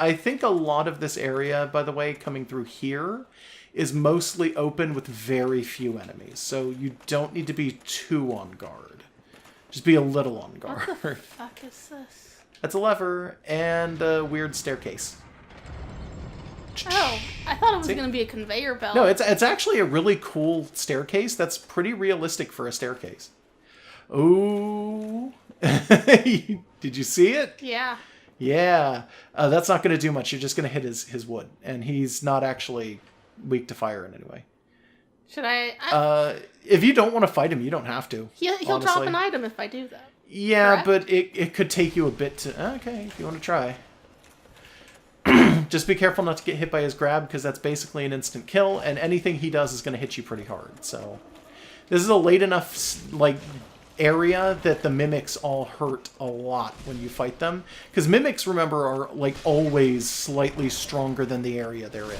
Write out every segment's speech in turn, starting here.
I think a lot of this area, by the way, coming through here, is mostly open with very few enemies. So you don't need to be too on guard. Just be a little on guard. What the fuck is this? That's a lever and a weird staircase. Oh, I thought it was going to be a conveyor belt. No, it's actually a really cool staircase. That's pretty realistic for a staircase. Oh, did you see it? Yeah. Yeah, that's not going to do much. You're just going to hit his wood, and he's not actually weak to fire in any way. Should I? If you don't want to fight him, you don't have to. He'll drop an item if I do that. Yeah, correct? but it could take you a bit to... Okay, if you want to try. Just be careful not to get hit by his grab, because that's basically an instant kill, and anything he does is going to hit you pretty hard. So this is a late enough area that the mimics all hurt a lot when you fight them. Because mimics, remember, are always slightly stronger than the area they're in.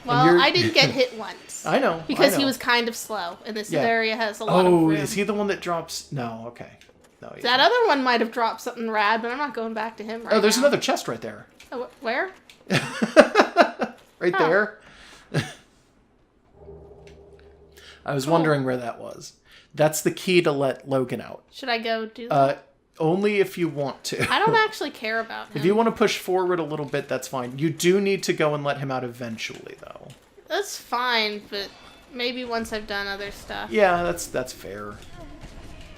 Well, I didn't get hit once. I know. Because he was kind of slow, and this area has a lot of room. room. Is he the one that drops... No, okay. No, that other one might have dropped something rad, but I'm not going back to him right now. Oh, there's another chest right there. Oh, where? Right there. I was wondering where that was. That's the key to let Logan out. Should I go do that? Only if you want to. I don't actually care about him. If you want to push forward a little bit, that's fine. You do need to go and let him out eventually, though. That's fine, but maybe once I've done other stuff. Yeah, that's fair.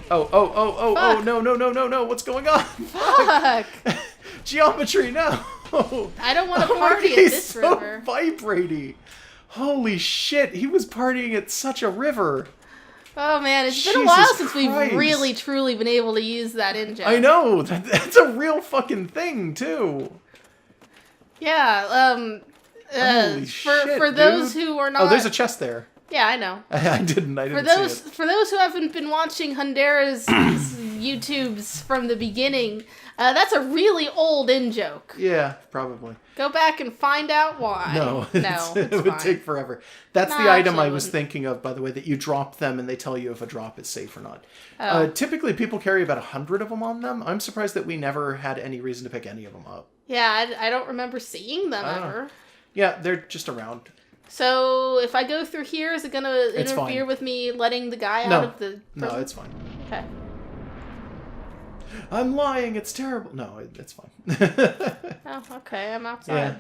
Oh, no, what's going on? Fuck! Geometry, no! I don't want to party at this so river. Vibrating. Holy shit, he was partying at such a river. Oh man, it's been a while since we've really truly been able to use that engine. I know, that's a real fucking thing too. Yeah, holy shit, for those who are not... Oh, there's a chest there. Yeah, I know. I didn't see it. For those who haven't been watching Hundera's YouTubes from the beginning, that's a really old in-joke. Yeah, probably. Go back and find out why. No, it's it would take forever. That's the item I was thinking of, by the way, that you drop them and they tell you if a drop is safe or not. Oh. Typically, people carry about 100 of them on them. I'm surprised that we never had any reason to pick any of them up. Yeah, I don't remember seeing them ever. Yeah, they're just around. So, if I go through here, is it going to interfere with me letting the guy out of the prison? No, it's fine. Okay. I'm lying, it's terrible. No, it's fine. Oh, okay, I'm outside. Yeah.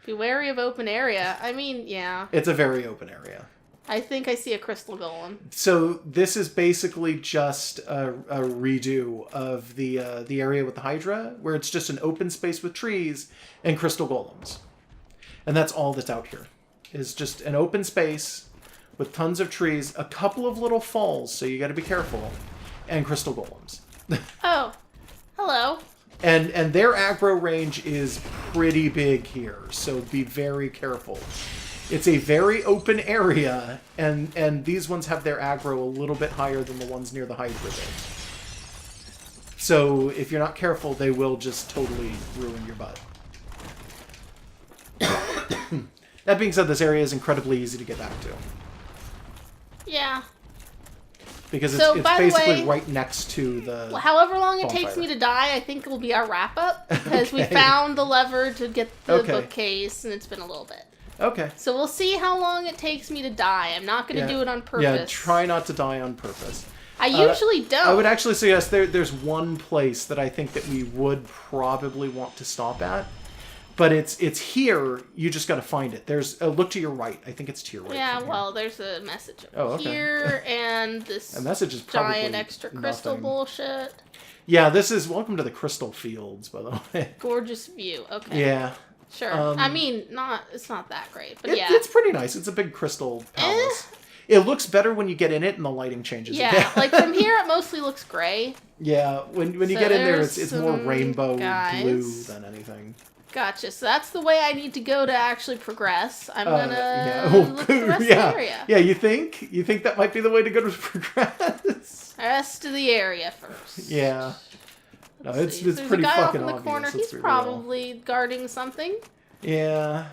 Be wary of open area. I mean, yeah. It's a very open area. I think I see a crystal golem. So, this is basically just a redo of the area with the Hydra, where it's just an open space with trees and crystal golems. And that's all that's out here. Is just an open space with tons of trees, a couple of little falls, so you got to be careful, and crystal golems. Oh, hello. And their aggro range is pretty big here, so be very careful. It's a very open area, and these ones have their aggro a little bit higher than the ones near the Hydra did. So if you're not careful, they will just totally ruin your butt. That being said, this area is incredibly easy to get back to. Yeah. Because it's basically right next to the... However long it takes me to die, I think it will be our wrap-up. Because we found the lever to get the bookcase, and it's been a little bit. Okay. So we'll see how long it takes me to die. I'm not going to do it on purpose. Yeah, try not to die on purpose. I usually don't. I would actually suggest there's one place that I think that we would probably want to stop at. But it's here. You just got to find it. There's look to your right. I think it's to your right. Yeah, well, there's a message over here, and this a message is giant extra crystal bullshit. Yeah, this is welcome to the crystal fields, by the way. Gorgeous view. Okay. Yeah. Sure. I mean, it's not that great, but yeah. It's pretty nice. It's a big crystal palace. It looks better when you get in it and the lighting changes. Yeah, like from here it mostly looks gray. Yeah, when you get in there, it's more rainbow blue than anything. Gotcha. So that's the way I need to go to actually progress. I'm gonna look at the rest of the area. Yeah, you think that might be the way to go to progress? Rest of the area first. Yeah. No, it's so pretty guy fucking off in the obvious. corner. He's probably guarding something. Yeah,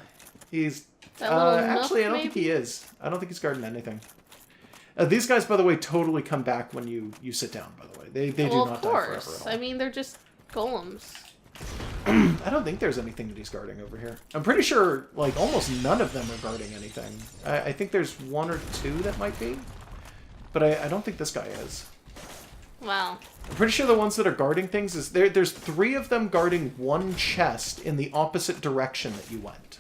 he's. Actually, I don't think he is. I don't think he's guarding anything. These guys, by the way, totally come back when you sit down. By the way, they do not die forever at all. I mean, they're just golems. I don't think there's anything that he's guarding over here. I'm pretty sure, like, almost none of them are guarding anything. I think there's one or two that might be. But I don't think this guy is. Wow. I'm pretty sure the ones that are guarding things is... There's 3 of them guarding one chest in the opposite direction that you went.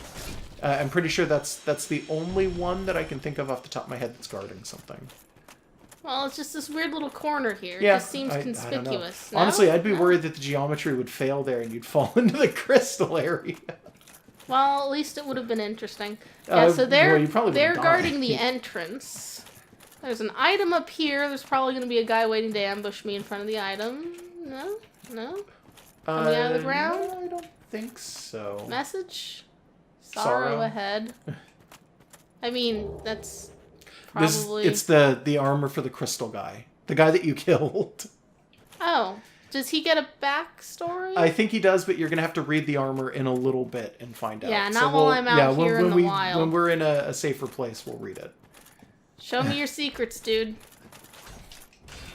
I'm pretty sure that's the only one that I can think of off the top of my head that's guarding something. Well, it's just this weird little corner here. Yeah, It just seems conspicuous. I honestly, I'd be worried that the geometry would fail there and you'd fall into the crystal area. Well, at least it would have been interesting. Yeah, so well, you probably they're would've guarding died. the entrance. There's an item up here. There's probably going to be a guy waiting to ambush me in front of the item. No? No? Coming out of the ground? No, I don't think so. Message? Sorrow ahead. I mean, that's probably... It's the armor for the crystal guy. The guy that you killed. Oh. Does he get a backstory? I think he does, but you're going to have to read the armor in a little bit and find out. Yeah, not while I'm out here in the wild. When we're in a safer place, we'll read it. Show me your secrets, dude.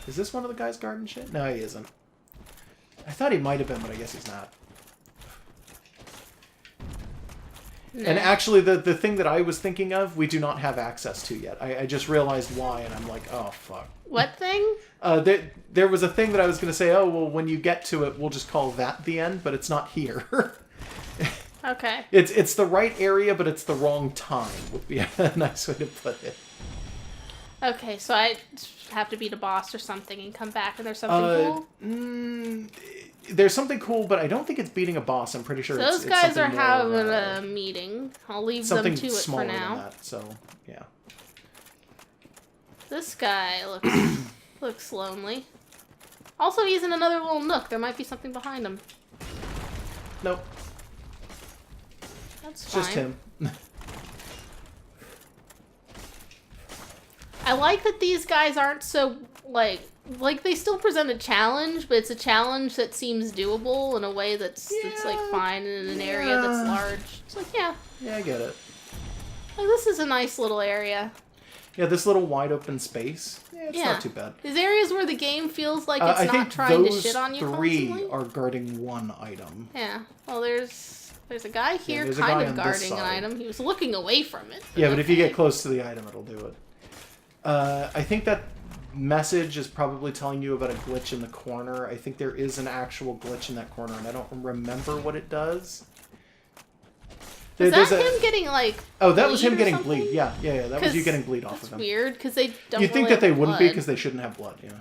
Is this one of the guys guarding shit? No, he isn't. I thought he might have been, but I guess he's not. No. And actually, the thing that I was thinking of, we do not have access to yet. I just realized why, and I'm like, oh, fuck. What thing? There was a thing that I was going to say, oh, well, when you get to it, we'll just call that the end, but it's not here. Okay. It's the right area, but it's the wrong time, would be a nice way to put it. Okay, so I have to beat a boss or something and come back and there's something cool? There's something cool, but I don't think it's beating a boss. I'm pretty sure So it's those guys something are more, having a meeting. I'll leave them something to it smaller for now. than that, so, yeah. This guy looks lonely. Also, he's in another little nook. There might be something behind him. Nope. That's It's fine. just him. I like that these guys aren't so, like they still present a challenge, but it's a challenge that seems doable in a way that's like fine in an area that's large. It's like, yeah. Yeah, I get it. Like, this is a nice little area. Yeah, this little wide open space. Yeah, it's not too bad. There's areas where the game feels like I it's think not trying to those shit on you 3 constantly. are guarding one item. Yeah. Well, there's a guy here there's a kind guy of on this guarding an side. item. He was looking away from it. Yeah, but if you get close to the item, it'll do it. I think that message is probably telling you about a glitch in the corner. I think there is an actual glitch in that corner, and I don't remember what it does. Is that him getting, like, oh, that was bleed him or getting something? bleed. Yeah, that was you getting bleed off of him. That's weird, because they don't You'd think really that they have wouldn't be, blood. because they shouldn't have blood, yeah.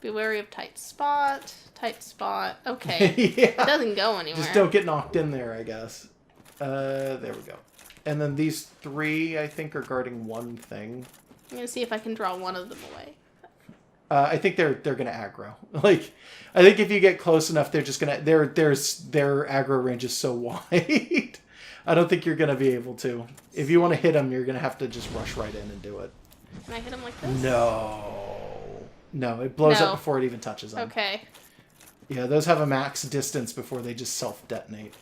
Be wary of tight spot. Tight spot. Okay. Yeah. It doesn't go anywhere. Just don't get knocked in there, I guess. There we go. And then these 3, I think, are guarding one thing. I'm going to see if I can draw one of them away. I think they're gonna aggro. Like, I think if you get close enough, they're just gonna their aggro range is so wide. I don't think you're gonna be able to. If you want to hit them, you're gonna have to just rush right in and do it. Can I hit him like this? No, it blows No. up before it even touches them. Okay. Yeah, those have a max distance before they just self-detonate.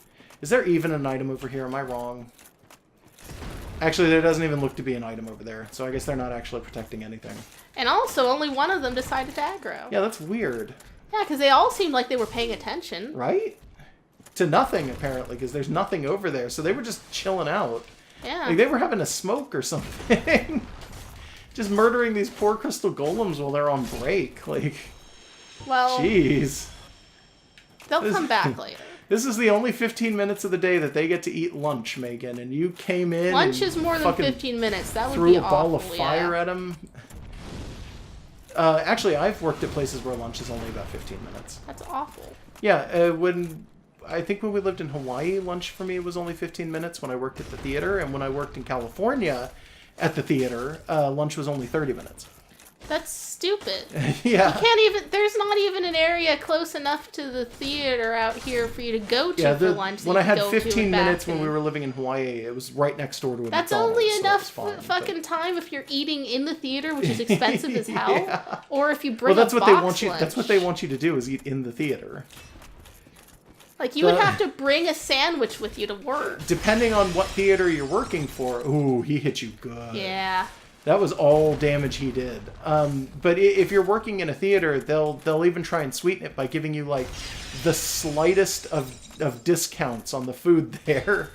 Is there even an item over here? Am I wrong? Actually, there doesn't even look to be an item over there, so I guess they're not actually protecting anything. And also, only one of them decided to aggro. Yeah, that's weird. Yeah, because they all seemed like they were paying attention. Right? To nothing, apparently, because there's nothing over there, so they were just chilling out. Yeah. Like, they were having a smoke or something. Just murdering these poor crystal golems while they're on break. Like, Well, jeez. they'll come back later. This is the only 15 minutes of the day that they get to eat lunch, Megan, and you came in Lunch and is more than fucking 15 minutes. That would threw be a ball awful, of fire yeah. at them. Actually, I've worked at places where lunch is only about 15 minutes. That's awful. Yeah, I think when we lived in Hawaii, lunch for me was only 15 minutes when I worked at the theater, and when I worked in California at the theater, lunch was only 30 minutes. That's stupid. Yeah. You can't even, there's not even an area close enough to the theater out here for you to go to for lunch. When I had 15 minutes when we were living in Hawaii, it was right next door to a That's McDonald's, only so enough it's fine, fucking time if you're eating in the theater, which is expensive as hell, Yeah. or if you bring that's a what box they want you. lunch. That's what they want you to do is eat in the theater. Like, you would have to bring a sandwich with you to work. Depending on what theater you're working for, ooh, he hit you good. Yeah. That was all damage he did. But if you're working in a theater, they'll even try and sweeten it by giving you like the slightest of discounts on the food there.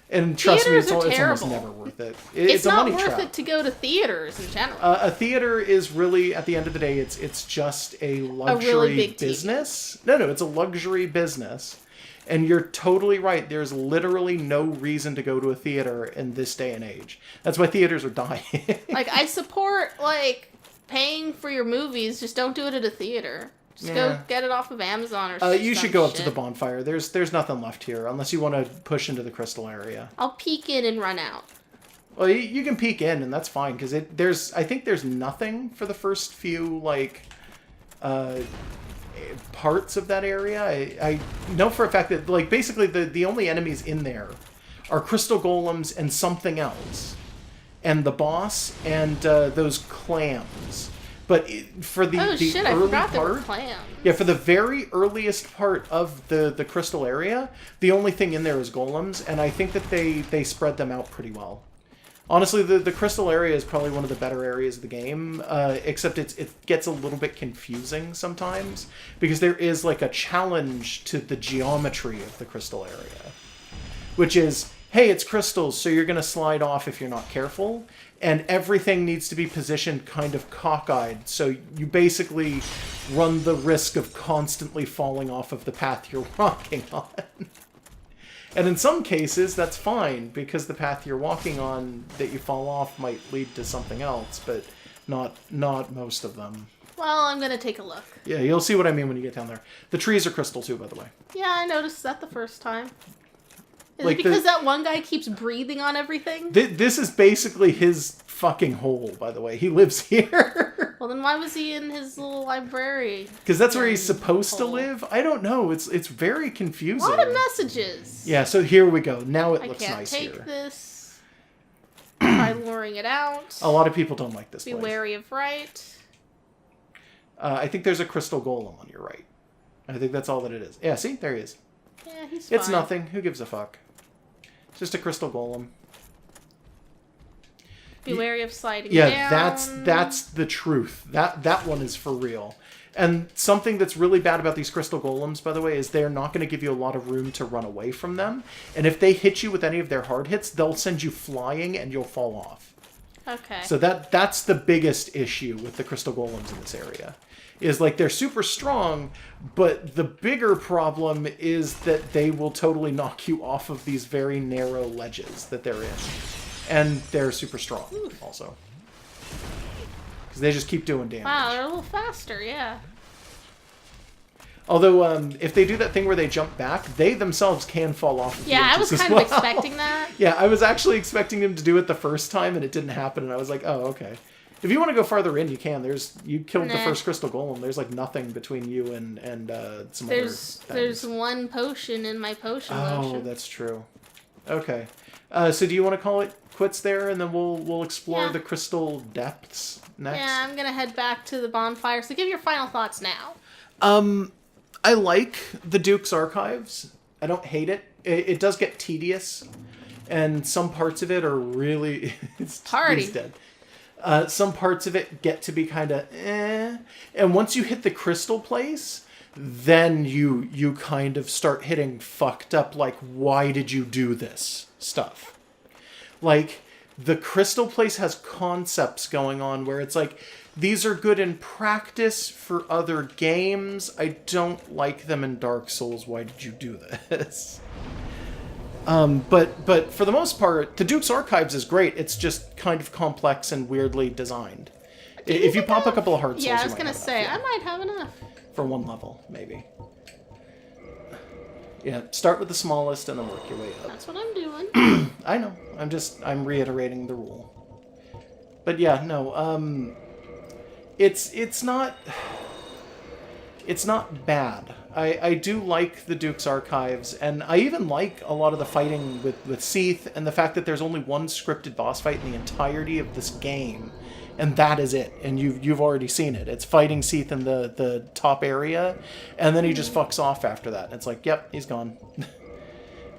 And trust me, it's almost never worth it. It's a not money worth trap. it to go to theaters in general. A theater is really, at the end of the day, it's just a luxury really big business. No, it's a luxury business. And you're totally right. There's literally no reason to go to a theater in this day and age. That's why theaters are dying. Like, I support, like, paying for your movies. Just don't do it at a theater. Just go get it off of Amazon or something. You should go up to the bonfire. There's nothing left here, unless you want to push into the crystal area. I'll peek in and run out. Well, you can peek in, and that's fine, because I think there's nothing for the first few, like, parts of that area. I know for a fact that, like, basically the only enemies in there are crystal golems and something else. And the boss and those clams. But for the early I forgot there were part, clams. yeah, for the very earliest part of the crystal area, the only thing in there is golems, and I think that they spread them out pretty well. Honestly, the crystal area is probably one of the better areas of the game, except it gets a little bit confusing sometimes, because there is like a challenge to the geometry of the crystal area, which is, hey, it's crystals, so you're going to slide off if you're not careful, and everything needs to be positioned kind of cockeyed, so you basically run the risk of constantly falling off of the path you're walking on. And in some cases, that's fine, because the path you're walking on that you fall off might lead to something else, but not most of them. Well, I'm going to take a look. Yeah, you'll see what I mean when you get down there. The trees are crystal too, by the way. Yeah, I noticed that the first time. Is Like it because that one guy keeps breathing on everything? This is basically his fucking hole, by the way. He lives here. Well, then why was he in his little library? Because that's where he's supposed to live? I don't know. It's very confusing. A lot of messages. Yeah, so here we go. Now it looks nice I can't here. take this. Try luring it out. A lot of people don't like this Be place. wary of right. I think there's a crystal golem on your right. I think that's all that it is. Yeah, see? There he is. Yeah, he's fine. It's nothing. Who gives a fuck? It's just a crystal golem. Be wary of sliding Yeah, down. that's the truth. That one is for real. And something that's really bad about these crystal golems, by the way, is they're not going to give you a lot of room to run away from them. And if they hit you with any of their hard hits, they'll send you flying and you'll fall off. Okay. So that's the biggest issue with the crystal golems in this area. Is like they're super strong, but the bigger problem is that they will totally knock you off of these very narrow ledges that they're in. And they're super strong also. Because they just keep doing damage. Wow, they're a little faster, yeah. Although, if they do that thing where they jump back, they themselves can fall off of the Yeah, I edges was as kind well. of expecting that. Yeah, I was actually expecting them to do it the first time, and it didn't happen, and I was like, oh, okay. If you want to go farther in, you can. You killed the first crystal golem. There's like nothing between you and some other things. There's one potion in my potion lotion. Oh, that's true. Okay. So do you want to call it quits there, and then we'll explore the crystal depths next? Yeah, I'm gonna head back to the bonfire. So give your final thoughts now. I like the Duke's Archives. I don't hate it. It does get tedious, and some parts of it are really it's dead. Some parts of it get to be kind of eh. And once you hit the crystal place, then you kind of start hitting fucked up, like, why did you do this stuff? Like, the crystal place has concepts going on where it's like, these are good in practice for other games. I don't like them in Dark Souls. Why did you do this? But for the most part, the Duke's Archives is great. It's just kind of complex and weirdly designed. If you pop a couple of heart souls, yeah, I was you might gonna have say enough, I might have enough for one level, maybe. Yeah, start with the smallest and then work your way up. That's what I'm doing. I know. I'm reiterating the rule. But yeah, no. It's not bad. I do like the Duke's Archives, and I even like a lot of the fighting with Seath, and the fact that there's only one scripted boss fight in the entirety of this game, and that is it. And you've already seen it. It's fighting Seath in the top area, and then he just fucks off after that. It's like, yep, he's gone.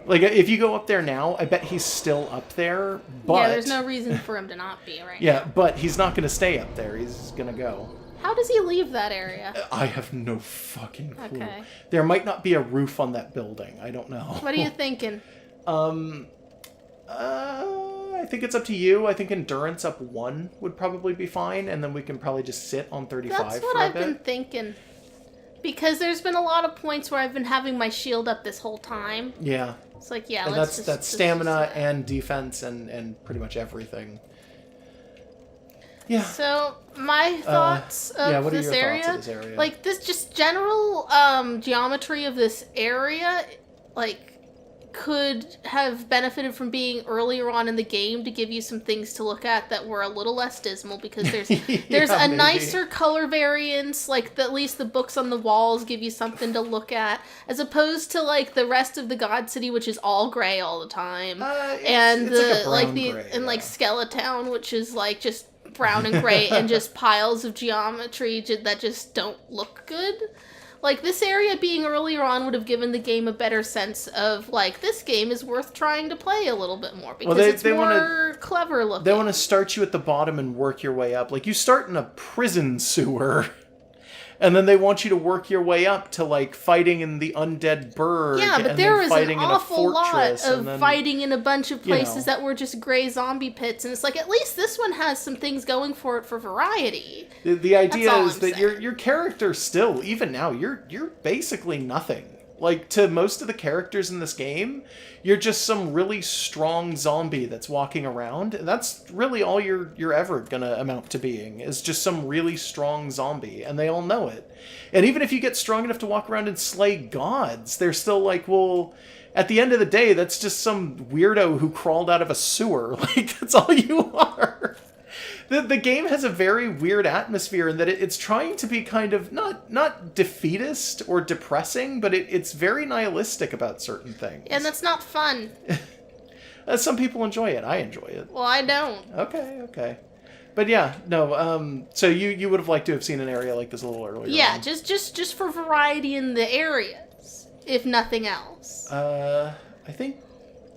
Like, if you go up there now, I bet he's still up there, but... Yeah, there's no reason for him to not be right Yeah, now. but he's not going to stay up there. He's going to go. How does he leave that area? I have no fucking clue. Okay. There might not be a roof on that building. I don't know. What are you thinking? I think it's up to you. I think endurance up 1 would probably be fine, and then we can probably just sit on 35 That's what for a I've bit. been thinking. Because there's been a lot of points where I've been having my shield up this whole time. Yeah. It's like, yeah, And let's that's stamina and defense and pretty much everything. Yeah. So, my thoughts of what are this your area, thoughts of this area? like, this just general geometry of this area, like, could have benefited from being earlier on in the game to give you some things to look at that were a little less dismal, because there's a maybe. nicer color variance, like, at least the books on the walls give you something to look at, as opposed to, like, the rest of the God City, which is all gray all the time, and it's like a brown gray, and yeah. like Skeletown, which is like just brown and gray and just piles of geometry that just don't look good. Like, this area being earlier on would have given the game a better sense of, like, this game is worth trying to play a little bit more, because it's more clever looking. They want to start you at the bottom and work your way up. Like, you start in a prison sewer, and then they want you to work your way up to, like, fighting in the undead burg. Yeah, but and there then was an fighting in a awful lot fortress, of and then, fighting in a bunch of places know. that were just gray zombie pits, and it's like, at least this one has some things going for it for variety. The idea all is I'm that saying. your character still, even now, you're basically nothing. Like, to most of the characters in this game, you're just some really strong zombie that's walking around. And that's really all you're ever gonna amount to being, is just some really strong zombie, and they all know it. And even if you get strong enough to walk around and slay gods, they're still like, well, at the end of the day, that's just some weirdo who crawled out of a sewer. Like, that's all you are. The game has a very weird atmosphere in that it's trying to be kind of not defeatist or depressing, but it's very nihilistic about certain things. And that's not fun. Some people enjoy it. I enjoy it. Well, I don't. Okay. But yeah, no, so you would have liked to have seen an area like this a little earlier. Yeah, on. just for variety in the areas, if nothing else. I think...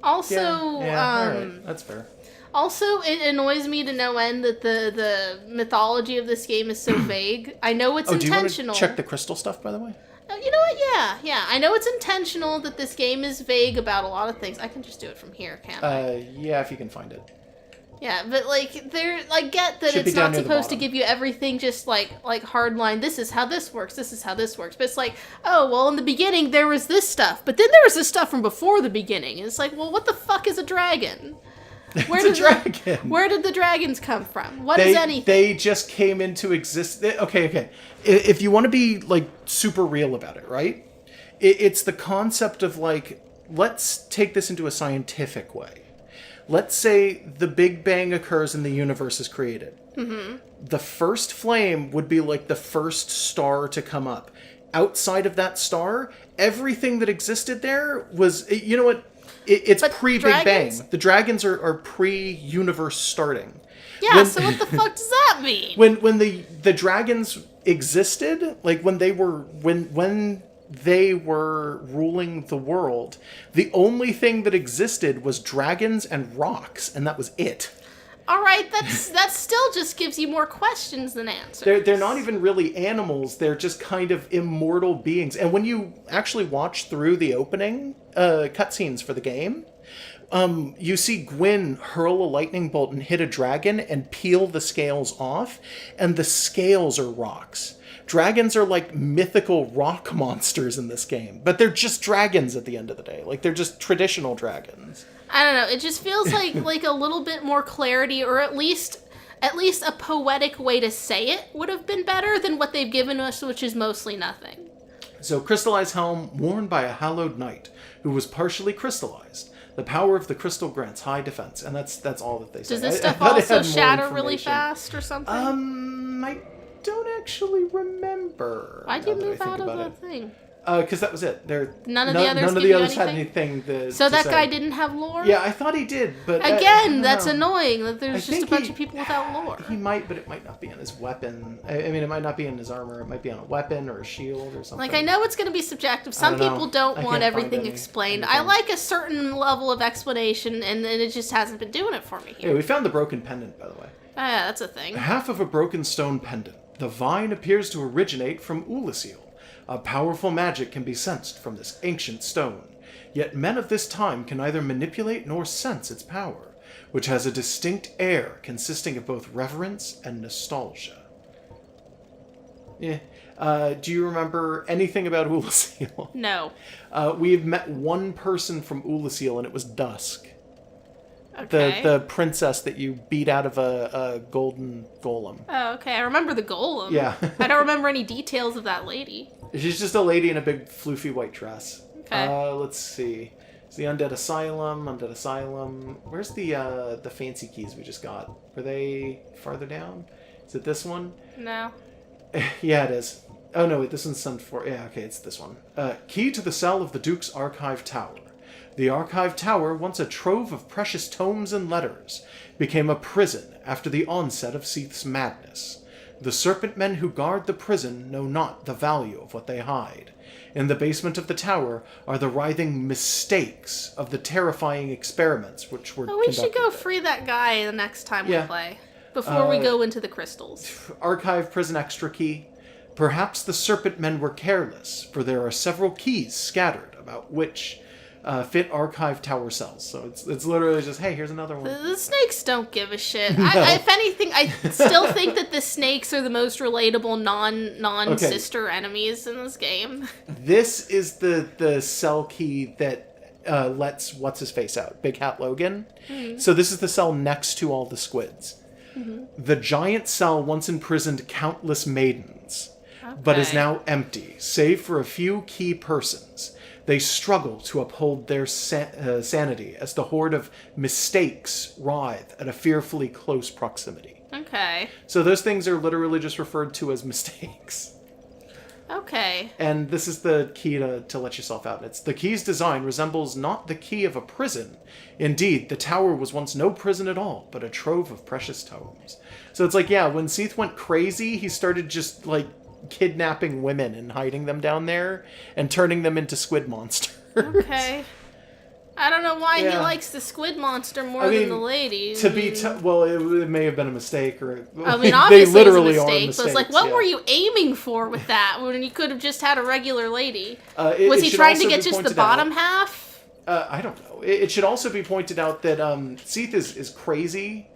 Also, all right. That's fair. Also, it annoys me to no end that the mythology of this game is so vague. I know it's intentional. Do you want to check the crystal stuff, by the way? You know what? Yeah. I know it's intentional that this game is vague about a lot of things. I can just do it from here, can't I? Yeah, if you can find it. Yeah, but like, I get that Should be it's down not near the supposed to bottom. give you everything just like hardline. This is how this works. This is how this works. But it's like, oh well, in the beginning there was this stuff, but then there was this stuff from before the beginning. And it's like, well, what the fuck is a dragon? It's a dragon. Where did the dragons come from? What is anything? They just came into existence. Okay. If you want to be, like, super real about it, right? It's the concept of, like, let's take this into a scientific way. Let's say the Big Bang occurs and the universe is created. Mm-hmm. The first flame would be, like, the first star to come up. Outside of that star, everything that existed there was... You know what? It's pre-Big Bang. The dragons are pre-universe starting. Yeah, so what the fuck does that mean? When the dragons existed, like when they were ruling the world, the only thing that existed was dragons and rocks, and that was it. All right, that still just gives you more questions than answers. They're not even really animals. They're just kind of immortal beings. And when you actually watch through the opening cutscenes for the game, you see Gwyn hurl a lightning bolt and hit a dragon and peel the scales off, and the scales are rocks. Dragons are like mythical rock monsters in this game, but they're just dragons at the end of the day. Like, they're just traditional dragons. I don't know. It just feels like a little bit more clarity, or at least a poetic way to say it would have been better than what they've given us, which is mostly nothing. So, crystallized helm worn by a hallowed knight who was partially crystallized. The power of the crystal grants high defense, and that's all that they say. Does this I stuff thought it also had more shatter really information. fast or something? I don't actually remember. Why'd you now that I move think out of about the it. thing? Because that was it. None of the others none of give the you others had anything? anything So to that say. guy didn't have lore? Yeah, I thought he did, but Again, that's know. annoying that there's I just a think bunch of people without lore. He might, but it might not be on his weapon. I mean, it might not be in his armor. It might be on a weapon or a shield or something. Like, I know it's going to be subjective. Some don't know. people don't I want can't find everything any- explained. anything. I like a certain level of explanation, and it just hasn't been doing it for me here. Hey, we found the broken pendant, by the way. Oh, yeah, that's a thing. Half of a broken stone pendant. The vine appears to originate from Ulasil. A powerful magic can be sensed from this ancient stone. Yet men of this time can neither manipulate nor sense its power, which has a distinct air consisting of both reverence and nostalgia. Yeah. Do you remember anything about Ulasil? No. We've met one person from Ulasil, and it was Dusk. Okay. The princess that you beat out of a golden golem. Oh, okay. I remember the golem. Yeah. I don't remember any details of that lady. She's just a lady in a big floofy white dress. Okay. Let's see. It's the Undead Asylum. Where's the fancy keys we just got? Were they farther down? Is it this one? No. Yeah, it is. Oh, no, wait, this one's sent for... Yeah, okay, it's this one. Key to the cell of the Duke's Archive Tower. The Archive Tower, once a trove of precious tomes and letters, became a prison after the onset of Seath's madness. The serpent men who guard the prison know not the value of what they hide. In the basement of the tower are the writhing mistakes of the terrifying experiments which were Oh, we should go there. free that guy the next time we Yeah. play. Before we go into the crystals. Archive prison extra key. Perhaps the serpent men were careless, for there are several keys scattered about which fit archive tower cells. So it's literally just, hey, here's another one. The snakes don't give a shit. No. If anything, I still think that the snakes are the most relatable non-sister enemies in this game. This is the cell key that lets what's-his-face out, Big Hat Logan. Mm-hmm. So this is the cell next to all the squids. Mm-hmm. The giant cell once imprisoned countless maidens, but is now empty, save for a few key persons. They struggle to uphold their sanity as the horde of mistakes writhe at a fearfully close proximity. Okay. So those things are literally just referred to as mistakes. Okay. And this is the key to let yourself out. It's the key's design resembles not the key of a prison. Indeed, the tower was once no prison at all, but a trove of precious tomes. So it's like, yeah, when Seath went crazy, he started just, like, kidnapping women and hiding them down there and turning them into squid monsters. Okay. I don't know why he likes the squid monster more than the lady. Well, it may have been a mistake, or I mean, obviously they literally it was a are mistake. mistakes. But it's like, what were you aiming for with that when you could have just had a regular lady? Was he trying to get just the bottom half? I don't know. It should also be pointed out that Seath is crazy,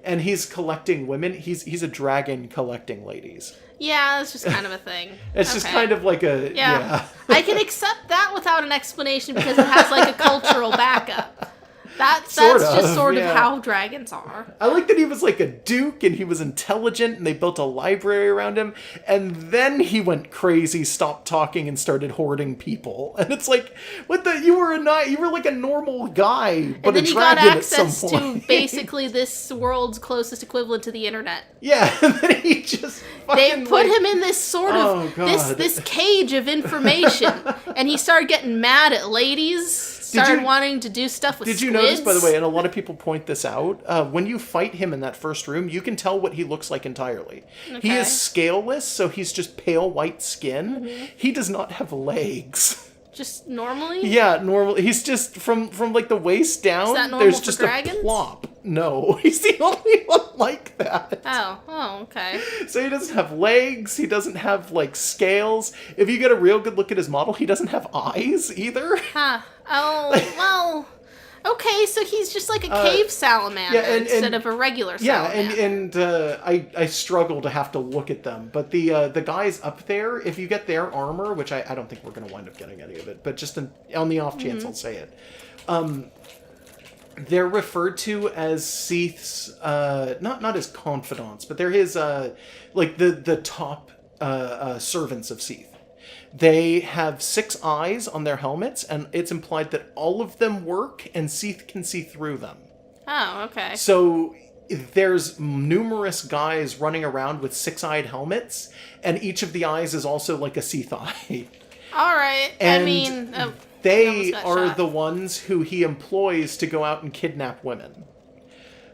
and he's collecting women. He's a dragon collecting ladies. Yeah, that's just kind of a thing. It's just kind of like a... Yeah. I can accept that without an explanation because it has like a cultural backup. That's just sort of how dragons are. I like that he was like a duke and he was intelligent and they built a library around him, and then he went crazy, stopped talking, and started hoarding people. And it's like, what the... You were like a normal guy, but and then a he got dragon access at some point. to basically this world's closest equivalent to the internet. Yeah, and then he just They put him in this sort of God. this cage of information, and he started getting mad at ladies. Started wanting to do stuff with Did you squids. notice, by the way, and a lot of people point this out, when you fight him in that first room, you can tell what he looks like entirely. Okay. He is scaleless, so he's just pale white skin. Mm-hmm. He does not have legs. Just normally? Yeah, normal. He's just, from like the waist down, Is that normal there's for just dragons? a plop. No, he's the only one like that. Oh, okay. So he doesn't have legs, he doesn't have, like, scales. If you get a real good look at his model, he doesn't have eyes, either. Huh. Oh, well... Okay, so he's just like a cave salamander instead of a regular salamander. Yeah, and I struggle to have to look at them. But the guys up there, if you get their armor, which I don't think we're going to wind up getting any of it, but just on the off chance I'll say it. They're referred to as Seath's, not his confidants, but they're his, like the top servants of Seath. They have 6 eyes on their helmets, and it's implied that all of them work, and Seath can see through them. Oh, okay. So there's numerous guys running around with 6-eyed helmets, and each of the eyes is also like a Seath eye. All right. And I mean, they almost got are shot. the ones who he employs to go out and kidnap women.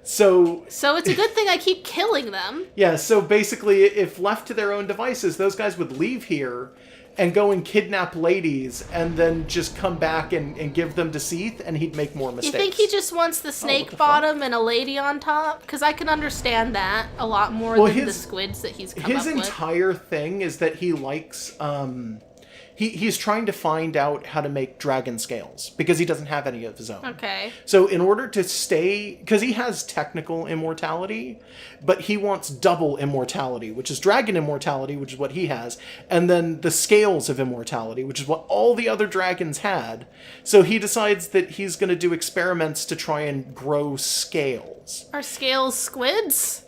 So it's a good thing I keep killing them. yeah, so basically, if left to their own devices, those guys would leave here and go and kidnap ladies and then just come back and give them to Seath, and he'd make more mistakes. You think he just wants the snake the bottom and a lady on top? Because I can understand that a lot more than the squids that he's come up His with. entire thing is that he likes... He's trying to find out how to make dragon scales, because he doesn't have any of his own. Okay. So in order to stay... Because he has technical immortality, but he wants double immortality, which is dragon immortality, which is what he has, and then the scales of immortality, which is what all the other dragons had. So he decides that he's going to do experiments to try and grow scales. Are scales squids?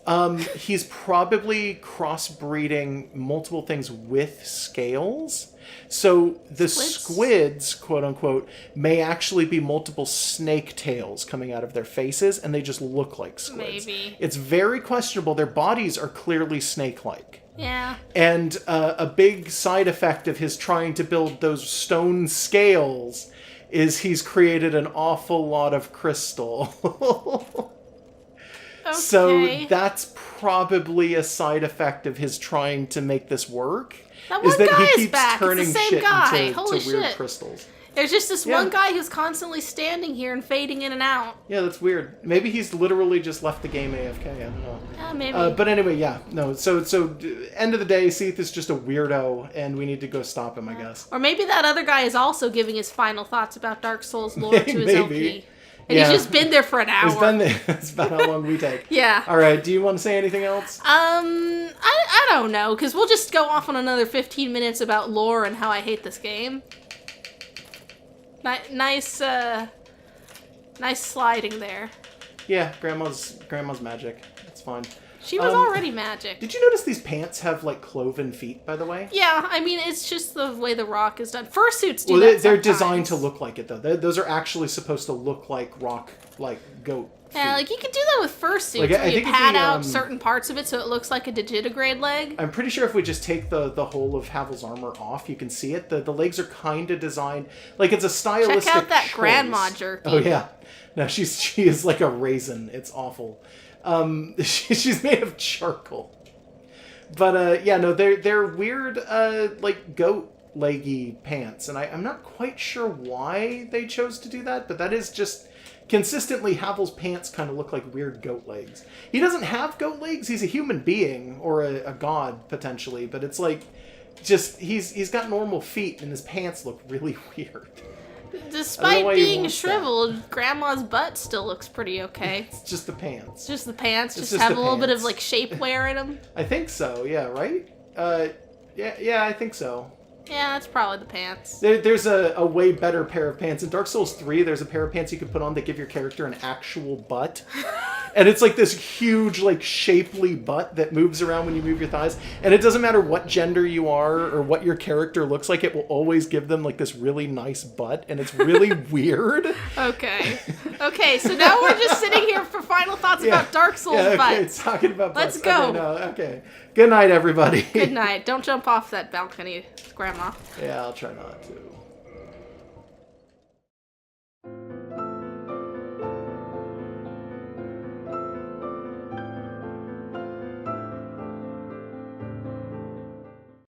He's probably crossbreeding multiple things with scales. So the squids, quote unquote, may actually be multiple snake tails coming out of their faces, and they just look like squids. Maybe. It's very questionable. Their bodies are clearly snake-like. Yeah. And a big side effect of his trying to build those stone scales is he's created an awful lot of crystal. Okay. So that's probably a side effect of his trying to make this work. That one is that guy he is keeps back. turning It's the same shit guy. into Holy to weird shit. crystals. There's just this Yeah. one guy who's constantly standing here and fading in and out. Yeah, that's weird. Maybe he's literally just left the game AFK. I don't know. Yeah, maybe. But anyway, yeah, no. So end of the day, Seath is just a weirdo, and we need to go stop him, I guess. Or maybe that other guy is also giving his final thoughts about Dark Souls lore to his Maybe. LP. And Yeah. he's just been there for an hour. He's been there. That's about how long we take. Yeah. All right. Do you want to say anything else? I don't know, because we'll just go off on another 15 minutes about lore and how I hate this game. Nice sliding there. Yeah, grandma's magic. It's fine. She was already magic. Did you notice these pants have like cloven feet, by the way? Yeah, I mean, it's just the way the rock is done. Fursuits do Well, that they're sometimes. designed to look like it, though. Those are actually supposed to look like rock, like goat feet. Yeah, like you could do that with fursuits, Like, where I you think if pad we, out certain parts of it so it looks like a digitigrade leg. I'm pretty sure if we just take the whole of Havel's armor off, you can see it. The legs are kind of designed like it's a stylistic Check out that choice. grandma jerky. Oh yeah, no, she is like a raisin. It's awful. She's made of charcoal. But yeah, no, they're weird, like goat leggy pants, and I'm not quite sure why they chose to do that, but that is just consistently Havel's pants kind of look like weird goat legs. He doesn't have goat legs. He's a human being or a god potentially, but it's like just he's got normal feet and his pants look really weird. Despite why he being wants that. shriveled, Grandma's butt still looks pretty okay. It's just the pants. Just the pants, It's just just have the a little bit of pants. like shapewear in them. I think so. Yeah. Right. Yeah. I think so. Yeah, that's probably the pants. There's a way better pair of pants. In Dark Souls 3, there's a pair of pants you can put on that give your character an actual butt. And it's like this huge, like, shapely butt that moves around when you move your thighs. And it doesn't matter what gender you are or what your character looks like, it will always give them, like, this really nice butt. And it's really weird. Okay. Okay, so now we're just sitting here for final thoughts about Dark Souls butts. Talking about butts. Let's go. Okay, no, okay. Good night, everybody. Good night. Don't jump off that balcony, Grandma. Yeah, I'll try not to.